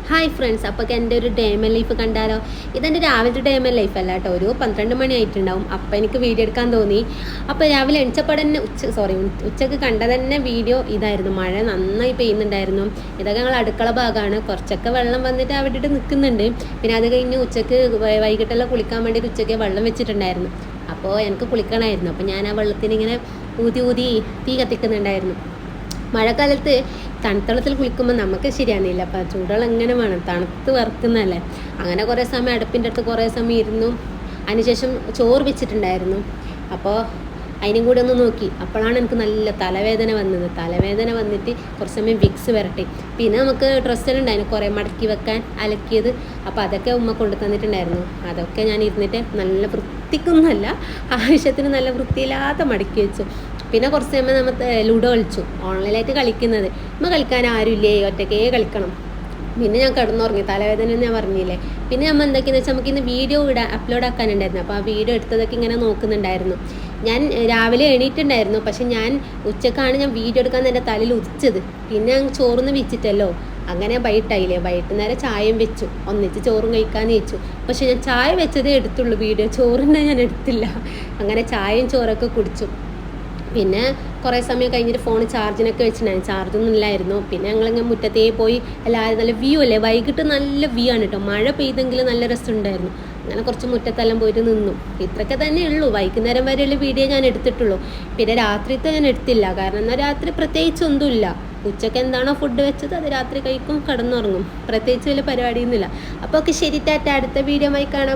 Hi friends, അപ്പോൾ എൻ്റെ ഒരു ഡേ മൈ ലൈഫ് കണ്ടാലോ? ഇതെൻ്റെ രാവിലത്തെ ഡേ മൈ ലൈഫ് അല്ല കേട്ടോ. ഒരു 12 മണി ആയിട്ടുണ്ടാവും. അപ്പോൾ എനിക്ക് വീഡിയോ എടുക്കാൻ തോന്നി. അപ്പോൾ രാവിലെ എണിച്ചപ്പോൾ തന്നെ ഉച്ചക്ക് കണ്ട തന്നെ വീഡിയോ ഇതായിരുന്നു. മഴ നന്നായി പെയ്യുന്നുണ്ടായിരുന്നു. ഇതൊക്കെ ഞങ്ങൾ അടുക്കള ഭാഗമാണ്. കുറച്ചൊക്കെ വെള്ളം വന്നിട്ട് അവിടെ ഇട്ട് നിൽക്കുന്നുണ്ട്. പിന്നെ അത് കഴിഞ്ഞ് ഉച്ചക്ക് വൈകിട്ടെല്ലാം കുളിക്കാൻ വേണ്ടിയിട്ട് ഉച്ചയ്ക്ക് വെള്ളം വെച്ചിട്ടുണ്ടായിരുന്നു. അപ്പോൾ എനിക്ക് കുളിക്കണമായിരുന്നു. അപ്പോൾ ഞാൻ ആ വെള്ളത്തിന് ഇങ്ങനെ ഊതി തീ കത്തിക്കുന്നുണ്ടായിരുന്നു. മഴക്കാലത്ത് തണുത്തളത്തിൽ കുളിക്കുമ്പോൾ നമുക്ക് ശരിയാകുന്നില്ല. അപ്പോൾ ചൂടുവെള്ളം എങ്ങനെ വേണം, തണുത്ത് വറുക്കുന്നതല്ലേ. അങ്ങനെ കുറേ സമയം അടുപ്പിൻ്റെ അടുത്ത് കുറേ സമയം ഇരുന്നു. അതിനുശേഷം ചോറ് വെച്ചിട്ടുണ്ടായിരുന്നു. അപ്പോൾ അതിനും കൂടി ഒന്ന് നോക്കി. അപ്പോഴാണ് എനിക്ക് നല്ല തലവേദന വന്നത്. തലവേദന വന്നിട്ട് കുറച്ച് സമയം വിക്സ് വരട്ടെ. പിന്നെ നമുക്ക് ഡ്രസ്സെല്ലാം ഉണ്ടായിരുന്നു കുറേ മടക്കി വെക്കാൻ, അലക്കിയത്. അപ്പോൾ അതൊക്കെ ഉമ്മ കൊണ്ടു തന്നിട്ടുണ്ടായിരുന്നു. അതൊക്കെ ഞാൻ ഇരുന്നിട്ട് നല്ല വൃത്തിക്കൊന്നുമല്ല, ആവശ്യത്തിന് നല്ല വൃത്തിയില്ലാതെ മടക്കി വെച്ചു. പിന്നെ കുറച്ച് സമയം നമ്മൾ ലുഡോ കളിച്ചു. ഓൺലൈനായിട്ട് കളിക്കുന്നത്. നമ്മൾ കളിക്കാൻ ആരുമില്ലേ, ഒറ്റയ്ക്കേ കളിക്കണം. പിന്നെ ഞാൻ കിടന്നുറങ്ങി. തലവേദന ഞാൻ പറഞ്ഞില്ലേ. പിന്നെ നമ്മൾ എന്തൊക്കെയാണെന്ന് വെച്ചാൽ നമുക്ക് ഇന്ന് വീഡിയോ അപ്ലോഡ് ആക്കാനുണ്ടായിരുന്നു. അപ്പോൾ ആ വീഡിയോ എടുത്തതൊക്കെ ഇങ്ങനെ നോക്കുന്നുണ്ടായിരുന്നു. ഞാൻ രാവിലെ എണീറ്റുണ്ടായിരുന്നു. പക്ഷെ ഞാൻ ഉച്ചക്കാണ് ഞാൻ വീഡിയോ എടുക്കാൻ എൻ്റെ തലയിൽ ഉദിച്ചത്. പിന്നെ ഞാൻ ചോറിന്ന് വെച്ചിട്ടല്ലോ, അങ്ങനെ വൈകിട്ടായില്ലേ. വൈകുന്നേരം ചായയും വെച്ചു, ഒന്നിച്ച് ചോറും കഴിക്കാമെന്ന് വെച്ചു. പക്ഷെ ഞാൻ ചായ വെച്ചതേ എടുത്തുള്ളൂ, വീഡിയോ ചോറിനെ ഞാൻ എടുത്തില്ല. അങ്ങനെ ചായയും ചോറൊക്കെ കുടിച്ചു. പിന്നെ കുറേ സമയം കഴിഞ്ഞിട്ട് ഫോൺ ചാർജിനൊക്കെ വെച്ചിട്ടുണ്ടായിരുന്നു. ചാർജൊന്നും ഇല്ലായിരുന്നു. പിന്നെ ഞങ്ങളിങ്ങനെ മുറ്റത്തേ പോയി. എല്ലാവരും നല്ല വ്യൂ അല്ലേ, വൈകിട്ട് നല്ല വ്യൂ ആണ് കേട്ടോ. മഴ പെയ്തെങ്കിൽ നല്ല രസമുണ്ടായിരുന്നു. അങ്ങനെ കുറച്ച് മുറ്റത്തെല്ലാം പോയിട്ട് നിന്നു. ഇത്രയൊക്കെ തന്നെ ഉള്ളൂ. വൈകുന്നേരം വരെയുള്ള വീഡിയോ ഞാൻ എടുത്തിട്ടുള്ളൂ. പിന്നെ രാത്രിത്തെ ഞാൻ എടുത്തില്ല. കാരണം എന്നാൽ രാത്രി പ്രത്യേകിച്ചൊന്നുമില്ല. ഉച്ചയ്ക്ക് എന്താണോ ഫുഡ് വെച്ചത് അത് രാത്രി കഴിക്കും, കിടന്നുറങ്ങും. പ്രത്യേകിച്ച് വലിയ പരിപാടിയൊന്നുമില്ല. അപ്പോൾ ഒക്കെ ശരി, ടാറ്റ. അടുത്ത വീഡിയോ ആയി കാണാം.